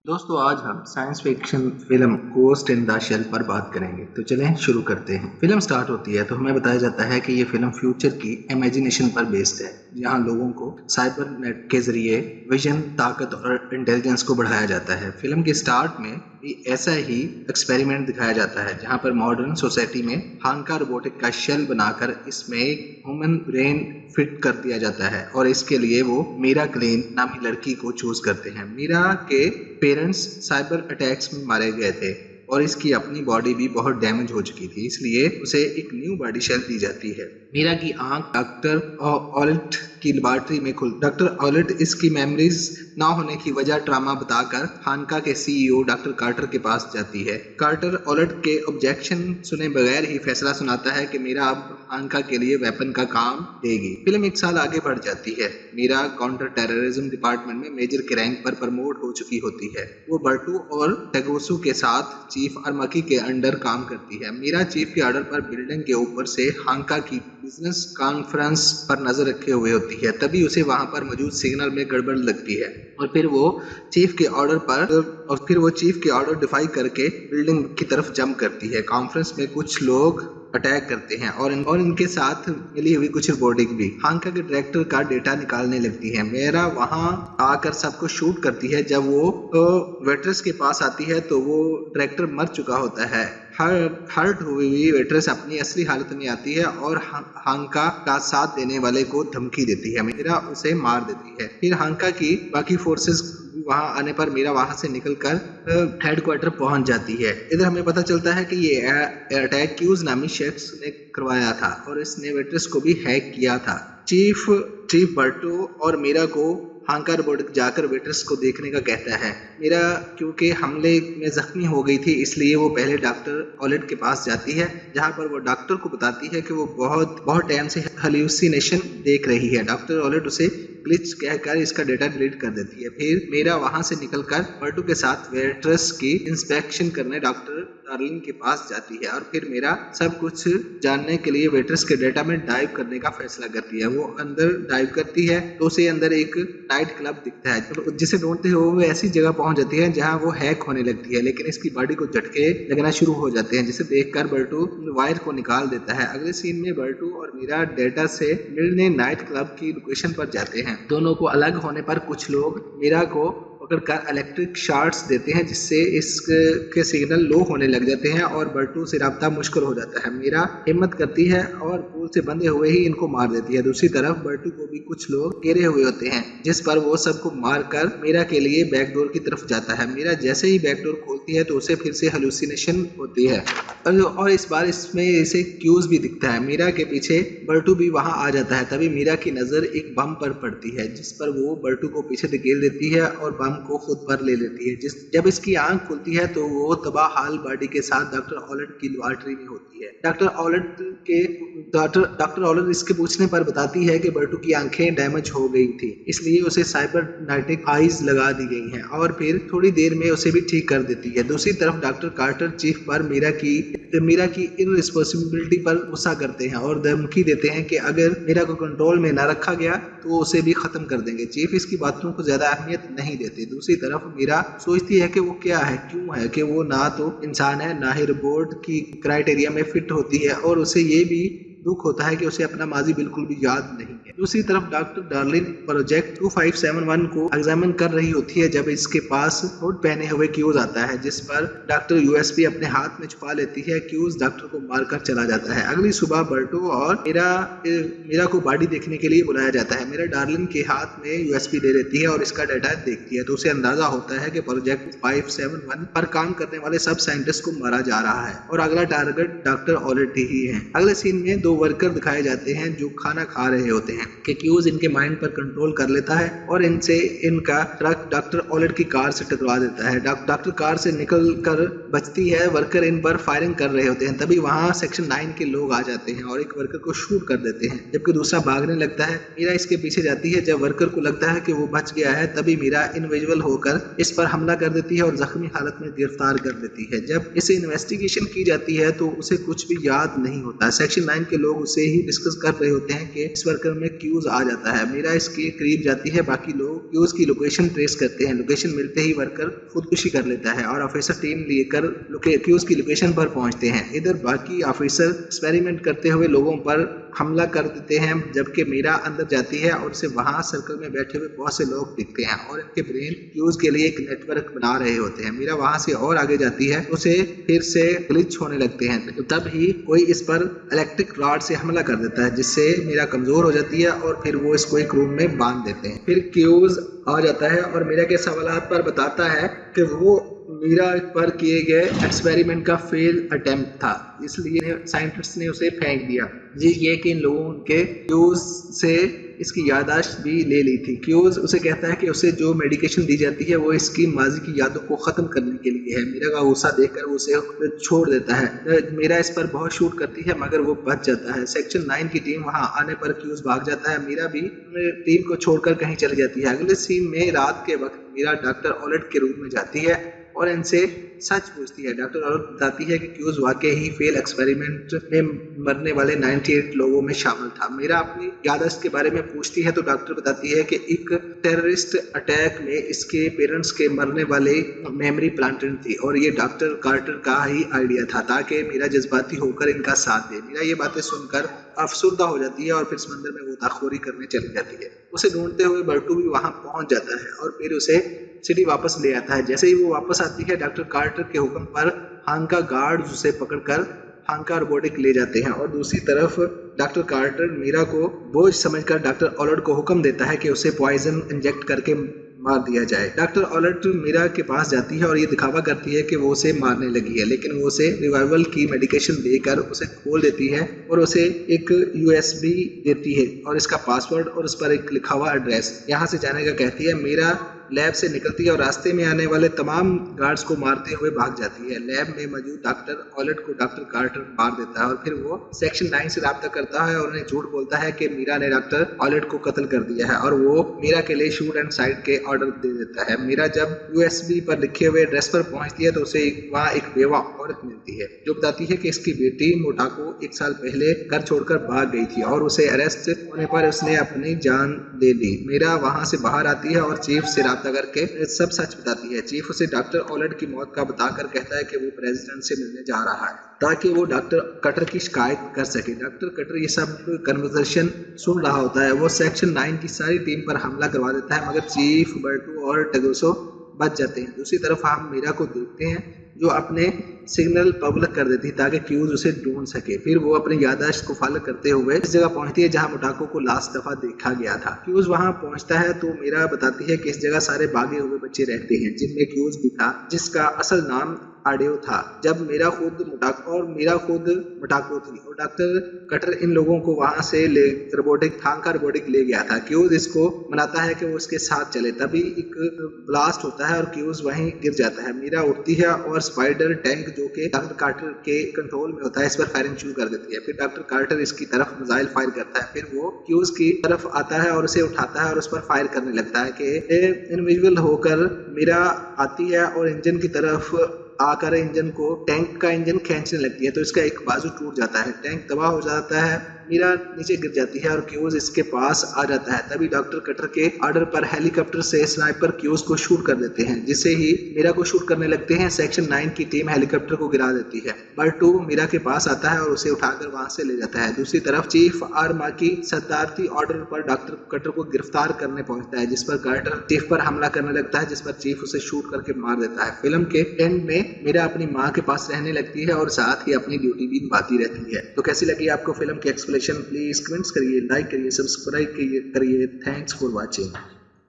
दोस्तों आज हम science fiction film ghost in the shell पर बात करेंगे। तो चलें शुरू करते हैं। फिल्म स्टार्ट होती है तो हमें बताया जाता है कि ये फिल्म फ्यूचर की इमेजिनेशन पर बेस्ड है, जहां लोगों को साइबर नेट के जरिए विजन, ताकत और इंटेलिजेंस को बढ़ाया जाता है। फिल्म के स्टार्ट में भी ऐसा ही एक्सपेरिमेंट दिखाया जाता है, जहां पर मॉडर्न सोसाइटी में हांका रोबोटिक का शेल बनाकर इसमें एक ह्यूमन ब्रेन फिट कर दिया जाता है और इसके लिए वो मीरा क्लेन नामी लड़की को चूज करते हैं। मीरा के पेरेंट्स साइबर अटैक्स में मारे गए थे और इसकी अपनी बॉडी भी बहुत डैमेज हो चुकी थी, इसलिए उसे एक न्यू बॉडी शेल दी जाती है। मीरा की आंख डॉक्टर ऑलिट की लेबोरेटरी में खुल डॉक्टर ऑलिट इसकी मेमोरीज ना होने की वजह ट्रामा बताकर हानका के सीईओ डॉक्टर कार्टर के पास जाती है। कार्टर ऑलिट के ऑब्जेक्शन सुने बगैर ही फैसला सुनाता है कि मीरा अब हानका के लिए वेपन का काम देगी। फिल्म एक साल आगे बढ़ जाती है। मीरा काउंटर टेररिज्म डिपार्टमेंट में मेजर के रैंक पर प्रमोट हो चुकी होती है। वो बर्टू और टेगोसू के साथ चीफ आर्मकी के अंडर काम करती है। मीरा चीफ के ऑर्डर पर बिल्डिंग के ऊपर से हांका की बिजनेस कॉन्फ्रेंस पर नजर रखे हुए होती है। तभी उसे वहां पर मौजूद सिग्नल में गड़बड़ लगती है और फिर वो चीफ के ऑर्डर डिफाई करके बिल्डिंग की तरफ जंप करती है। कॉन्फ्रेंस में कुछ लोग अटैक करते हैं और इनके साथ मिली हुई कुछ रिपोर्टिंग भी हांका के डायरेक्टर का डेटा निकालने लगती है। मेरा वहां आकर सबको शूट करती है। जब वो वेट्रेस के पास आती है तो वो डायरेक्टर मर चुका होता है। हर्ट हुई वेट्रेस अपनी असली हालत में आती है और हांका का साथ देने वाले को धमकी देती है। मीरा उसे मार देती है। फिर हांका की बाकी फोर्सेस वहां आने पर मीरा वहां से निकलकर हेडक्वार्टर पहुंच जाती है। इधर हमें पता चलता है कि ये अटैक क्यूज नामी शख्स ने करवाया था और इसने वेट्रेस को भी हैक किया था। चीफ बर्टू और मीरा को हांका रोबोटिक जाकर वेट्रेस को देखने का कहता है। मीरा क्योंकि हमले में जख्मी हो गई थी, इसलिए वो पहले डॉक्टर ऑलिट के पास जाती है, जहां पर वो डॉक्टर को बताती है कि वो बहुत टाइम से हेलुसिनेशन देख रही है। डॉक्टर ऑलिट उसे ग्लिच कहकर इसका डेटा डिलीट कर देती है। फिर मीरा वहां से निकलकर बर्टू के साथ वेट्रेस की इंस्पेक्शन करने डॉक्टर डार्लिंग के पास जाती है और फिर मीरा सब कुछ जानने के लिए वेट्रेस के डेटा में डाइव करने का फैसला करती है। वो अंदर डाइव करती है तो उसे अंदर एक नाइट क्लब दिखता है, तो जिसे ढूंढते हुए वो ऐसी जगह पहुंच जाती है जहां वो हैक होने लगती है, लेकिन इसकी बॉडी को झटके लगना शुरू हो जाते हैं, जिसे देखकर बर्टू वायर को निकाल देता है। अगले सीन में बर्टू और मीरा डेटा से मिलने नाइट क्लब की लोकेशन पर जाते हैं। दोनों को अलग होने पर कुछ लोग मीरा को पकड़कर इलेक्ट्रिक शॉर्ट्स देते हैं, जिससे इसके सिग्नल लो होने लग जाते हैं और बर्टू से राब्ता मुश्किल हो जाता है। मीरा हिम्मत करती है और पुल से बंधे हुए ही इनको मार देती है। दूसरी तरफ बर्टू को भी कुछ लोग घेरे हुए होते हैं, जिस पर वो सबको मारकर मीरा के लिए बैकडोर की तरफ जाता है। मीरा जैसे ही बैकडोर खोलती है तो उसे फिर से हेलुसिनेशन होती है और इस बार इसमें इसे क्यूज भी दिखता है। मीरा के पीछे बर्टू भी वहां आ जाता है। तभी मीरा की नजर एक बम पर पड़ती है, जिस पर वो बर्टू को पीछे धकेल देती है और बम को खुद पर ले लेती है। जब इसकी आंख खुलती है तो वो तबाह हाल बॉडी के साथ डॉक्टर ऑलिट की लेबोरेटरी में होती है। डॉक्टर ऑलिट इसके पूछने पर बताती है कि बर्टू की आंखें डैमेज हो गई थी, इसलिए उसे साइबरनेटिक आईज लगा दी गई हैं और फिर थोड़ी देर में उसे भी ठीक कर देती है। दूसरी तरफ डॉक्टर कार्टर चीफ पर मीरा की इररिस्पांसिबिलिटी पर गुस्सा करते हैं और धमकी देते हैं कि अगर मीरा को कंट्रोल में न रखा गया तो उसे भी खत्म कर देंगे। चीफ इसकी बातों को ज्यादा अहमियत नहीं देते। दूसरी तरफ मीरा सोचती है कि वो क्या है, क्यों है कि वो ना तो इंसान है, ना ही रोबोट की क्राइटेरिया में फिट होती है और उसे ये भी दुख होता है कि उसे अपना माजी बिल्कुल भी याद नहीं है। दूसरी तरफ डॉक्टर डार्लिन प्रोजेक्ट 2571 को एग्जामिन कर रही होती है जब इसके पास कोट पहने हुए क्यूज आता है, जिस पर डॉक्टर यूएसपी अपने हाथ में छुपा लेती है। क्यूज डॉक्टर को मारकर चला जाता है। अगली सुबह बर्टू और मीरा को बॉडी देखने के लिए बुलाया जाता है। मीरा डार्लिन के हाथ में यूएसपी ले लेती है और इसका डाटा देखती है तो उसे अंदाजा होता है कि प्रोजेक्ट 571 पर काम करने वाले सब साइंटिस्ट को मारा जा रहा है और अगला टारगेट डॉक्टर ऑलिट ही है। अगले सीन में दो वर्कर दिखाए जाते हैं जो खाना खा रहे होते हैं कि क्यूज इनके माइंड पर कंट्रोल कर लेता है और इनसे इनका ट्रक डॉक्टर ऑलिट की कार से टकरा देता है। डॉक्टर कार से निकल कर बचती है। वर्कर इन पर फायरिंग कर रहे होते हैं। तभी वहां सेक्शन 9 के लोग आ जाते हैं और एक वर्कर को शूट कर देते हैं, जबकि दूसरा भागने लगता है। मीरा इसके पीछे जाती है। जब वर्कर को लगता है कि वो बच गया है, तभी मीरा इनविजिबल होकर इस पर हमला कर देती है और जख्मी हालत में गिरफ्तार कर देती है। जब इसे इन्वेस्टिगेशन की जाती है तो उसे कुछ भी याद नहीं होता। सेक्शन 9 के के लोग उसे ही डिस्कस कर रहे होते हैं कि इस वर्कर में क्यूज आ जाता है। मीरा इसके करीब जाती है, बाकी लोग क्यूज की लोकेशन ट्रेस करते हैं। लोकेशन मिलते ही वर्कर खुदकुशी कर लेता है और ऑफिसर टीम लेकर क्यूज की लोकेशन पर पहुंचते हैं। इधर बाकी ऑफिसर एक्सपेरिमेंट करते हुए लोगों पर हमला कर देते हैं, जबकि मीरा अंदर जाती है और उसे वहां सर्कल में बैठे हुए बहुत से लोग दिखते हैं और इनके ब्रेन क्यूज के लिए एक नेटवर्क बना रहे होते हैं। मीरा वहां से और आगे जाती है, उसे फिर से ग्लिच होने लगते हैं। तब ही कोई इस पर इलेक्ट्रिक रॉड से हमला कर देता है, जिससे मीरा कमजोर हो जाती है और फिर वो इसको एक रूम में बांध देते हैं। फिर क्यूज आ जाता है और मीरा के सवालात पर बताता है कि वो मीरा पर किए गए एक्सपेरिमेंट का फेल अटेम्प्ट था, इसलिए साइंटिस्ट ने उसे फेंक दिया। ये कि इन लोगों के क्यूज से इसकी याददाश्त भी ले ली थी। क्यूज उसे कहता है कि उसे जो मेडिकेशन दी जाती है वो इसकी माजी की यादों को खत्म करने के लिए है। मीरा का गुस्सा देखकर वो उसे छोड़ देता है। मीरा इस पर बहुत शूट करती है मगर वो बच जाता है। सेक्शन 9 की टीम वहां आने पर क्यूज भाग जाता है। मीरा भी टीम को छोड़कर कहीं चली जाती है। अगले सीन में रात के वक्त मीरा डॉक्टर ऑलेट के रूम में जाती है और इनसे सच पूछती है। डॉक्टर ऑलेट बताती है कि क्यूज वाकई ही फेल एक्सपेरिमेंट में मरने वाले 98 लोगों में शामिल था। मीरा अपनी याददाश्त के बारे में पूछती है तो डॉक्टर बताती है कि एक टेररिस्ट अटैक में इसके पेरेंट्स के मरने वाले मेमोरी प्लांटेड थी और ये डॉक्टर कार्टर का ही आइडिया था ताकि मीरा जज्बाती होकर इनका साथ दे। मीरा ये बातें सुनकर अफसुर्दा हो जाती है और फिर समंदर में गोताखोरी करने चली जाती है। उसे ढूंढते हुए बर्टू भी वहां पहुंच जाता है और फिर उसे सिटी वापस ले आता है। जैसे ही वो वापस आती है, डॉक्टर कार्टर के हुक्म पर हांका गार्ड्स उसे पकड़कर हांका रोबोटिक ले जाते हैं और दूसरी तरफ डॉक्टर कार्टर मीरा को बोझ समझकर डॉक्टर ऑलेट को हुक्म देता है कि उसे पॉइजन इंजेक्ट करके मार दिया जाए। डॉक्टर ऑलेट मीरा के पास जाती है और ये दिखावा करती है कि वो उसे मारने लगी है, लेकिन वो उसे रिवाइवल की मेडिकेशन देकर उसे खोल देती है और उसे एक यूएसबी देती है और इसका पासवर्ड और उस पर एक लिखा हुआ एड्रेस यहाँ से जाने का कहती है। मीरा लैब से निकलती है और रास्ते में आने वाले तमाम गार्ड्स को मारते हुए भाग जाती है। लैब में मौजूद डॉक्टर ऑलेट को डॉक्टर कार्टर मार देता है और फिर वो सेक्शन 9 से राब्ता करता है और उन्हें झूठ बोलता है कि मीरा ने डॉक्टर ऑलेट को कत्ल कर दिया है और वो मीरा के लिए शूट एंड साइड के ऑर्डर दे देता है। मीरा जब यूएसबी पर लिखे हुए एड्रेस पर पहुंचती है तो उसे वहाँ एक बेवा औरत मिलती है जो बताती है कि इसकी बेटी मोटाको 1 साल पहले घर छोड़कर भाग गई थी और उसे अरेस्ट होने पर उसने अपनी जान दे दी। मीरा वहां से बाहर आती है और चीफ से करके सब सच बताती है। चीफ उसे डॉक्टर ऑलेट की मौत का बताकर कहता है कि वो प्रेसिडेंट से मिलने जा रहा है ताकि वो डॉक्टर कटर की शिकायत कर सके। डॉक्टर कटर ये सब कन्वर्सेशन सुन रहा होता है। वो सेक्शन 9 की सारी टीम पर हमला करवा देता है मगर चीफ, बर्टू और टगोसो बच जाते हैं। दूसरी तरफ हम मीरा को देखते हैं जो अपने सिग्नल पब्लिक कर देती है ताकि क्यूज उसे ढूंढ सके। फिर वो अपनी याददाश्त को फॉलो करते हुए इस जगह पहुंचती है जहां मोटाको को लास्ट दफा देखा गया था। क्यूज वहां पहुंचता है तो मीरा बताती है कि इस जगह सारे भागे हुए बच्चे रहते हैं जिनमें क्यूज भी था, जिसका असल नाम आडियो था। जब मीरा खुद मोटाको थी और डॉक्टर कटर इन लोगों को वहां से रोबोटिक ले गया था। क्यूज इसको मनाता है कि वो उसके साथ चले, तभी एक ब्लास्ट होता है और क्यूज वहीं गिर जाता है। मीरा उठती है और स्पाइडर टैंक जो कि डॉक्टर कार्टर के कंट्रोल में होता है इस पर फायरिंग शुरू कर देती है। फिर डॉक्टर कार्टर इसकी तरफ मिसाइल फायर करता है। फिर वो क्यूज की तरफ आता है और उसे उठाता है और उस पर फायर करने लगता है कि इनविजिबल होकर मीरा आती है और इंजन की तरफ आकर टैंक का इंजन खींचने लगती है तो इसका एक बाजू टूट जाता है। टैंक तबाह हो जाता है, मीरा नीचे गिर जाती है और क्यूज इसके पास आ जाता है। तभी डॉक्टर कटर के ऑर्डर पर हेलीकॉप्टर से स्नाइपर क्यूज को शूट कर देते हैं, जिससे ही मीरा को शूट करने लगते हैं। सेक्शन 9 की टीम हेलीकॉप्टर को गिरा देती है। बर्टू मीरा के पास आता है और उसे उठाकर वहां से ले जाता है। दूसरी तरफ चीफ आर्माकी सदारती ऑर्डर पर डॉक्टर कटर को गिरफ्तार करने पहुंचता है, जिस पर कार्टर चीफ पर हमला करने लगता है, जिस पर चीफ उसे शूट करके मार देता है। फिल्म के एंड में मीरा अपनी माँ के पास रहने लगती है और साथ ही अपनी ड्यूटी भी निभाती रहती है। तो कैसी लगी आपको फिल्म की एक्सप्लेनेशन? प्लीज कमेंट्स करिए, लाइक करिए, सब्सक्राइब करिए। Thanks for watching.